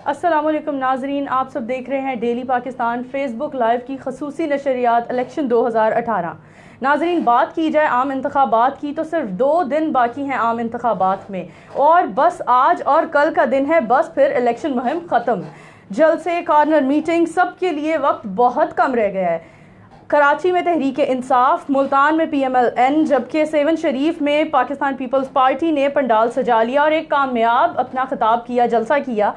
السلام علیکم ناظرین، آپ سب دیکھ رہے ہیں ڈیلی پاکستان فیس بک لائیو کی خصوصی نشریات الیکشن 2018۔ ناظرین، بات کی جائے عام انتخابات کی تو صرف 2 دن باقی ہیں عام انتخابات میں، اور بس آج اور کل کا دن ہے، بس پھر الیکشن مہم ختم۔ جلسے، کارنر میٹنگ، سب کے لیے وقت بہت کم رہ گیا ہے۔ کراچی میں تحریک انصاف، ملتان میں PMLN، جبکہ سیون شریف میں پاکستان پیپلز پارٹی نے پنڈال سجا لیا اور ایک کامیاب اپنا خطاب کیا، جلسہ کیا۔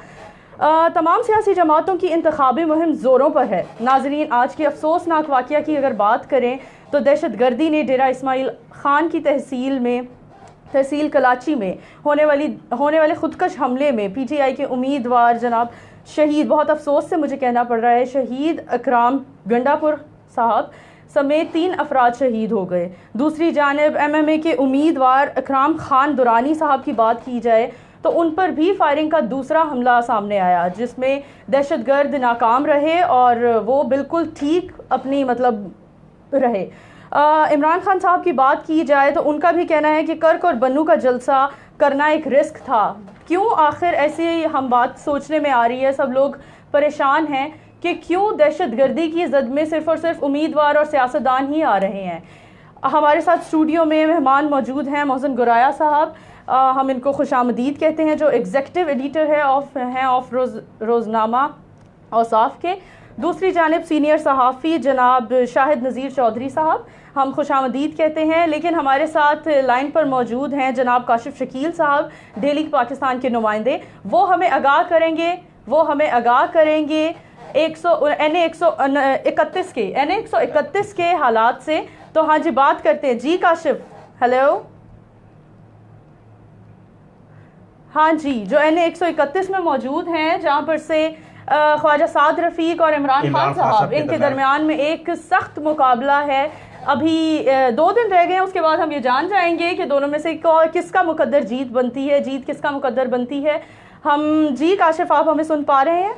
تمام سیاسی جماعتوں کی انتخابی مہم زوروں پر ہے۔ ناظرین، آج کے افسوسناک واقعہ کی اگر بات کریں تو دہشت گردی نے ڈیرہ اسماعیل خان کی تحصیل کلاچی میں ہونے والے خودکش حملے میں PTI کے امیدوار جناب شہید، بہت افسوس سے مجھے کہنا پڑ رہا ہے، شہید اکرام گنڈا پور صاحب سمیت 3 افراد شہید ہو گئے۔ دوسری جانب MMA کے امیدوار اکرام خان دورانی صاحب کی بات کی جائے تو ان پر بھی فائرنگ کا دوسرا حملہ سامنے آیا، جس میں دہشت گرد ناکام رہے اور وہ بالکل ٹھیک اپنی رہے۔ عمران خان صاحب کی بات کی جائے تو ان کا بھی کہنا ہے کہ کرک اور بنو کا جلسہ کرنا ایک رسک تھا۔ کیوں آخر ایسے ہم بات سوچنے میں آ رہی ہے، سب لوگ پریشان ہیں کہ کیوں دہشت گردی کی زد میں صرف اور صرف امیدوار اور سیاستدان ہی آ رہے ہیں۔ ہمارے ساتھ اسٹوڈیو میں مہمان موجود ہیں محسن گرایا صاحب، ہم ان کو خوش آمدید کہتے ہیں، جو ایگزیکٹو ایڈیٹر ہیں آف روزنامہ اوصاف کے۔ دوسری جانب سینئر صحافی جناب شاہد نذیر چودھری صاحب، ہم خوش آمدید کہتے ہیں۔ لیکن ہمارے ساتھ لائن پر موجود ہیں جناب کاشف شکیل صاحب، ڈیلی پاکستان کے نمائندے، وہ ہمیں آگاہ کریں گے NA 131 کے حالات سے۔ تو ہاں جی، بات کرتے ہیں جی کاشف۔ ہیلو، ہاں جی، جو NA 131 میں موجود ہیں، جہاں پر سے خواجہ سعد رفیق اور عمران خان صاحب، ان کے درمیان میں ایک سخت مقابلہ ہے۔ ابھی 2 دن رہ گئے ہیں، اس کے بعد ہم یہ جان جائیں گے کہ دونوں میں سے کس کا مقدر جیت کس کا مقدر بنتی ہے۔ ہم جی کاشف، آپ ہمیں سن پا رہے ہیں؟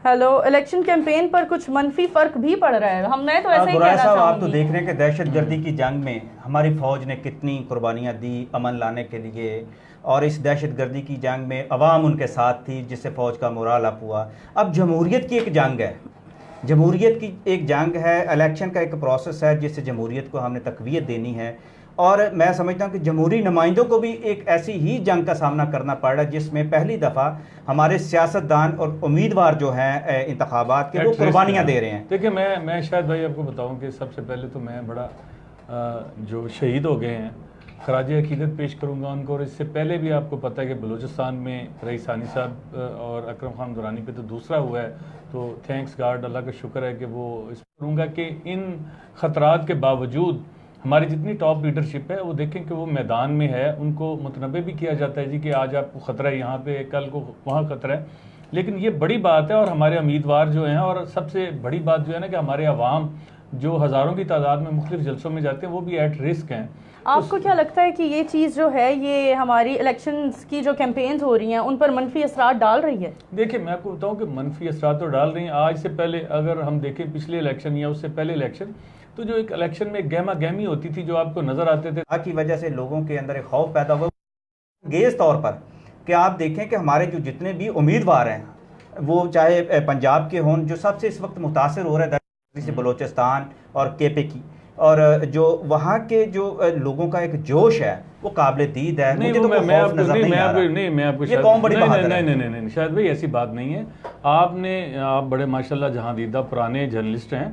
ہیلو، الیکشن کیمپین پر کچھ منفی فرق بھی پڑ رہا ہے، میں تو ایسے ہی کہنا چاہوں گی۔ آپ تو دیکھ رہے ہیں کہ دہشت گردی کی جنگ میں ہماری فوج نے کتنی قربانیاں دی امن لانے کے لیے، اور اس دہشت گردی کی جنگ میں عوام ان کے ساتھ تھی، جس سے فوج کا مورال اپ ہوا۔ اب جمہوریت کی ایک جنگ ہے، الیکشن کا ایک پروسیس ہے جس سے جمہوریت کو ہم نے تقویت دینی ہے، اور میں سمجھتا ہوں کہ جمہوری نمائندوں کو بھی ایک ایسی ہی جنگ کا سامنا کرنا پڑ رہا ہے جس میں پہلی دفعہ ہمارے سیاستدان اور امیدوار جو ہیں انتخابات کے وہ قربانیاں دے رہے ہیں۔ دیکھیں، میں شاید بھائی آپ کو بتاؤں کہ سب سے پہلے تو میں بڑا جو شہید ہو گئے ہیں خراج عقیدت پیش کروں گا ان کو، اور اس سے پہلے بھی آپ کو پتہ ہے کہ بلوچستان میں رئیس ثانی صاحب اور اکرم خان دورانی پہ تو دوسرا ہوا ہے، تو تھینکس گاڈ، اللہ کا شکر ہے کہ وہ اس کروں گا کہ ان خطرات کے باوجود ہماری جتنی ٹاپ لیڈرشپ ہے وہ دیکھیں کہ وہ میدان میں ہے، ان کو متنبع بھی کیا جاتا ہے جی کہ آج آپ کو خطرہ ہے یہاں پہ، کل کو وہاں خطرہ ہے، لیکن یہ بڑی بات ہے۔ اور ہمارے امیدوار جو ہیں، اور سب سے بڑی بات جو ہے نا کہ ہمارے عوام جو ہزاروں کی تعداد میں مختلف جلسوں میں جاتے ہیں وہ بھی ایٹ رسک ہیں۔ آپ کو کیا لگتا ہے کہ یہ چیز جو ہے یہ ہماری الیکشنز کی جو کیمپینز ہو رہی ہیں ان پر منفی اثرات ڈال رہی ہے؟ دیکھیں، میں آپ کو بتاؤں کہ منفی اثرات تو ڈال رہی ہیں۔ آج سے پہلے اگر ہم دیکھیں پچھلے الیکشن یا اس سے پہلے الیکشن، تو جو ایک الیکشن میں گہما گہمی ہوتی تھی جو آپ کو نظر آتے تھے، کی وجہ سے لوگوں کے اندر ایک خوف پیدا ہوا انگیز طور پر کہ آپ دیکھیں کہ ہمارے جو جتنے بھی امیدوار ہیں، وہ چاہے پنجاب کے ہوں، جو سب سے اس وقت متاثر ہو رہا ہے سے بلوچستان اور KP کی، اور جو وہاں کے جو لوگوں کا ایک جوش ہے وہ قابل دید ہے۔ مجھے تو کوئی خوف نظر نہیں آ رہا، یہ قوم بڑی بہادر ہے۔ نہیں شاید بھائی ایسی بات نہیں ہے۔ آپ بڑے ماشاءاللہ جہاں دیدہ پرانے جرنلسٹ ہیں،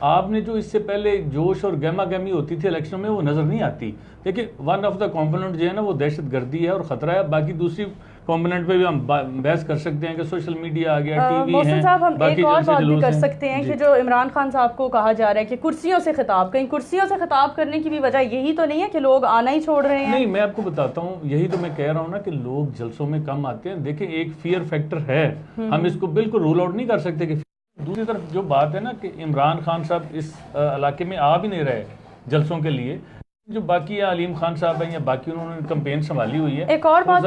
آپ نے جو اس سے پہلے جوش اور گہما گہمی ہوتی تھی الیکشنوں میں وہ نظر نہیں آتی۔ دیکھیں، ون آف دا کمپوننٹ جو ہے نا وہ دہشت گردی ہے اور خطرہ ہے۔ باقی دوسری کمپوننٹ پہ بھی ہم بحث کر سکتے ہیں کہ سوشل میڈیا آ گیا، ٹی وی محسن صاحب، ہم ایک اور بات بھی کر سکتے ہیں کہ جو عمران خان صاحب کو کہا جا رہا ہے کہ کرسیوں سے خطاب، کہیں کرسیوں سے خطاب کرنے کی بھی وجہ یہی تو نہیں ہے کہ لوگ آنا ہی چھوڑ رہے ہیں؟ نہیں، میں آپ کو بتاتا ہوں، یہی تو میں کہہ رہا ہوں نا کہ لوگ جلسوں میں کم آتے ہیں۔ دیکھیں، ایک فیئر فیکٹر ہے، ہم اس کو بالکل رول آؤٹ نہیں کر سکتے کہ دوسری طرف جو بات ہے نا کہ عمران خان صاحب اس علاقے میں آ بھی نہیں رہے جلسوں کے لیے، جو باقی علیم خان صاحب ہیں یا باقی انہوں نے کمپین سنبھالی ہوئی ہے۔ ایک اور بات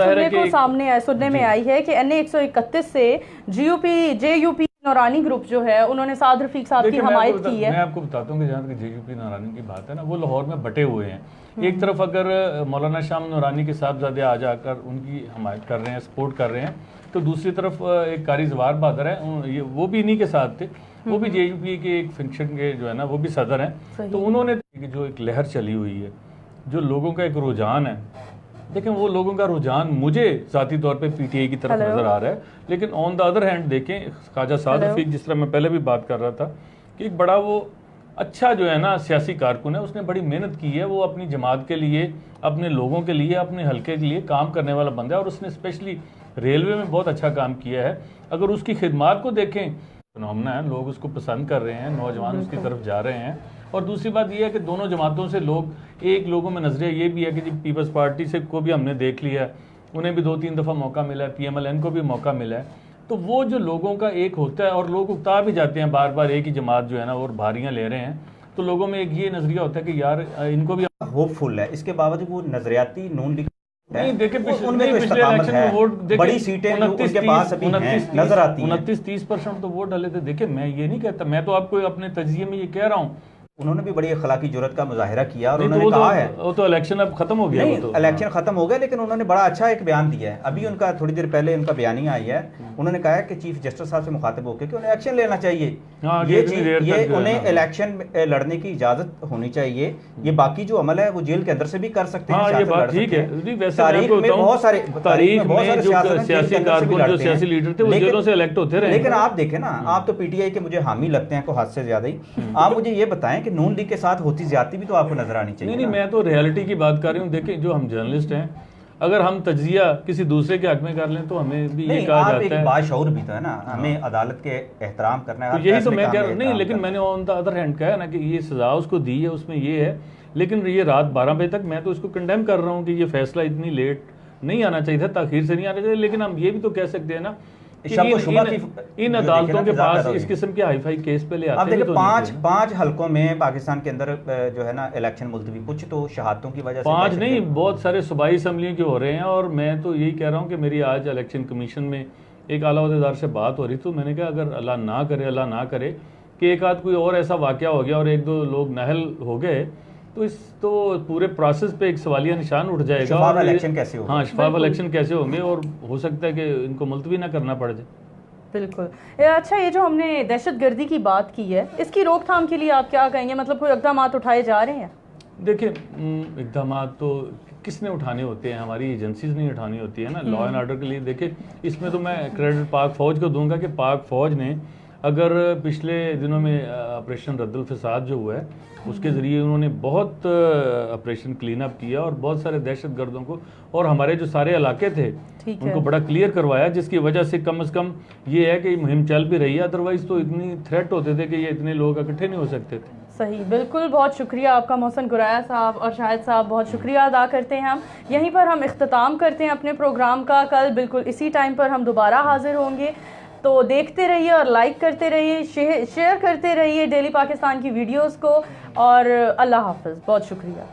سننے میں آئی ہے کہ NA 131 سے JUP نورانی گروپ جو ہے انہوں نے سعد رفیق صاحب کی حمایت کی ہے. میں آپ کو بتاتا ہوں کہ جہاں تک JUP نورانی کی بات ہے نا، وہ لاہور میں بٹے ہوئے ہیں. ایک طرف اگر مولانا شام نورانی کے صاحبزادے آ جا کر ان کی حمایت کر رہے ہیں، سپورٹ کر رہے ہیں، تو دوسری طرف ایک قاری زوار بہادر ہیں، وہ بھی انہی کے ساتھ تھے، وہ بھی JUP کے ایک فنکشن کے جو ہے نا وہ بھی صدر ہیں. تو انہوں نے جو ایک لہر چلی ہوئی ہے، جو لوگوں کا ایک رجحان ہے، دیکھیں وہ لوگوں کا رجحان مجھے ذاتی طور پہ PTI کی طرف نظر آ رہا ہے، لیکن آن دا ادر ہینڈ دیکھیں خواجہ سعد رفیق، جس طرح میں پہلے بھی بات کر رہا تھا کہ ایک بڑا وہ اچھا جو ہے نا سیاسی کارکن ہے، اس نے بڑی محنت کی ہے، وہ اپنی جماعت کے لیے، اپنے لوگوں کے لیے، اپنے حلقے کے لیے کام کرنے والا بندہ ہے، اور اس نے اسپیشلی ریلوے میں بہت اچھا کام کیا ہے. اگر اس کی خدمات کو دیکھیں فنومنا ہے، لوگ اس کو پسند کر رہے ہیں، نوجوان اس کی طرف جا رہے ہیں. اور دوسری بات یہ ہے کہ دونوں جماعتوں سے لوگوں میں نظریہ یہ بھی ہے کہ جی پیپلز پارٹی سے کو بھی ہم نے دیکھ لیا ہے، انہیں بھی 2-3 دفعہ موقع ملا ہے، PMLN کو بھی موقع ملا ہے. تو وہ جو لوگوں کا ایک ہوتا ہے، اور لوگ اکتا بھی جاتے ہیں بار بار ایک ہی جماعت جو ہے نا اور بھاریاں لے رہے ہیں، تو لوگوں میں ایک یہ نظریہ ہوتا ہے کہ یار ان کو بھی ہوپ فل ہے. اس کے باوجود وہ نظریاتی نون لیگ نہیں دیکھیں ان میں تو استقامت ہے، بڑی سیٹیں ان کے پاس ابھی ہیں نظر آتی ہیں. 29-30% تو ووٹ ڈالے تھے. دیکھیں میں یہ نہیں کہتا، میں تو آپ کو اپنے تجزیے میں یہ کہہ رہا ہوں. انہوں نے بھی بڑی اخلاقی جرت کا مظاہرہ کیا، اور انہوں نے کہا ہے وہ تو الیکشن اب ختم ہو گیا. نہیں الیکشن ختم ہو گیا، لیکن انہوں نے بڑا اچھا ایک بیان دیا ہے. ابھی ان کا تھوڑی دیر پہلے ان کا بیانیہ آئی ہے. انہوں نے کہا ہے کہ چیف جسٹس صاحب سے مخاطب ہو کے کہ انہیں ایکشن لینا چاہیے، یہ انہیں الیکشن لڑنے کی اجازت ہونی چاہیے. یہ باقی جو عمل ہے وہ جیل کے اندر سے بھی کر سکتے ہیں. یہ بات ٹھیک ہے، تاریخ میں بہت سارے سیاسی لیڈر تھے وہ جیلوں سے الیکٹ ہوتے رہے. لیکن آپ دیکھیں نا، آپ تو PTI کے مجھے حامی لگتے ہیں کو حد سے زیادہ ہی. آپ مجھے یہ بتائیں کہ نون لیگ کے ساتھ ہوتی زیادتی بھی تو آپ کو نظر آنی چاہیے. نہیں میں تو ریالٹی کی بات کر رہی ہوں. دیکھیں جو ہم جرنلسٹ ہیں، اگر ہم تجزیہ کسی دوسرے کے حق میں کر لیں تو ہمیں بھی یہ کہا جاتا ہے باشعور بھی تو ہے نا، ہمیں عدالت کے احترام کرنا ہے. یہی تو میں کہہ رہا ہوں. نہیں لیکن میں نے آن دا ادر ہینڈ کہا ہے نا کہ یہ سزا اس کو دی ہے، اس میں یہ ہے، لیکن یہ رات 12 بجے تک میں تو اس کو کنڈیم کر رہا ہوں کہ یہ فیصلہ اتنی لیٹ نہیں آنا چاہیے تھا، تاخیر سے نہیں آنا چاہیے. لیکن ہم یہ بھی تو کہہ سکتے ہیں نا ان عدالتوں کے پاس اس قسم کے ہائی فائی کیس پہ لے آتے ہیں. 5 حلقوں میں پاکستان کے اندر جو ہے نا الیکشن ملتوی، کچھ تو شہادتوں کی وجہ سے، 5 نہیں بہت سارے صوبائی اسمبلیوں کے ہو رہے ہیں. اور میں تو یہی کہہ رہا ہوں کہ میری آج الیکشن کمیشن میں ایک اعلیٰ عہدیدار سے بات ہو رہی، تو میں نے کہا اگر اللہ نہ کرے کہ ایک آدھ کوئی اور ایسا واقعہ ہو گیا اور 1-2 لوگ نااہل ہو گئے، تو پورے پروسیس پہ ایک سوالیہ نشان اٹھ جائے گا. شفاف الیکشن کیسے ہوگا؟ ہاں شفاف الیکشن کیسے ہوں گے، اور ہو سکتا ہے کہ ان کو ملتوی نہ کرنا پڑ جائے. بالکل. اچھا یہ جو ہم نے دہشت گردی کی بات کی ہے، اس کی روک تھام کے لیے آپ کیا کہیں گے؟ مطلب کوئی اقدامات اٹھائے جا رہے ہیں؟ دیکھیں اقدامات تو کس نے اٹھانے ہوتے ہیں، ہماری ایجنسیز نہیں اٹھانی ہوتی ہے نا لا اینڈ آرڈر کے لیے. دیکھیں اس میں تو میں کریڈٹ پاک فوج کو دوں گا کہ پاک فوج نے اگر پچھلے دنوں میں آپریشن رد الفساد جو ہوا ہے اس کے ذریعے انہوں نے بہت آپریشن کلین اپ کیا اور بہت سارے دہشت گردوں کو اور ہمارے جو سارے علاقے تھے ان کو بڑا کلیئر کروایا، جس کی وجہ سے کم از کم یہ ہے کہ یہ مہم چل بھی رہی ہے. ادروائز تو اتنی تھریٹ ہوتے تھے کہ یہ اتنے لوگ اکٹھے نہیں ہو سکتے تھے. صحیح، بالکل. بہت شکریہ آپ کا محسن گریا صاحب اور شاہد صاحب، بہت شکریہ ادا کرتے ہیں. ہم یہیں پر ہم اختتام کرتے ہیں اپنے پروگرام کا. کل بالکل اسی ٹائم پر ہم دوبارہ حاضر ہوں گے، تو دیکھتے رہیے اور لائک کرتے رہیے، شیئر کرتے رہیے ڈیلی پاکستان کی ویڈیوز کو. اور اللہ حافظ، بہت شکریہ.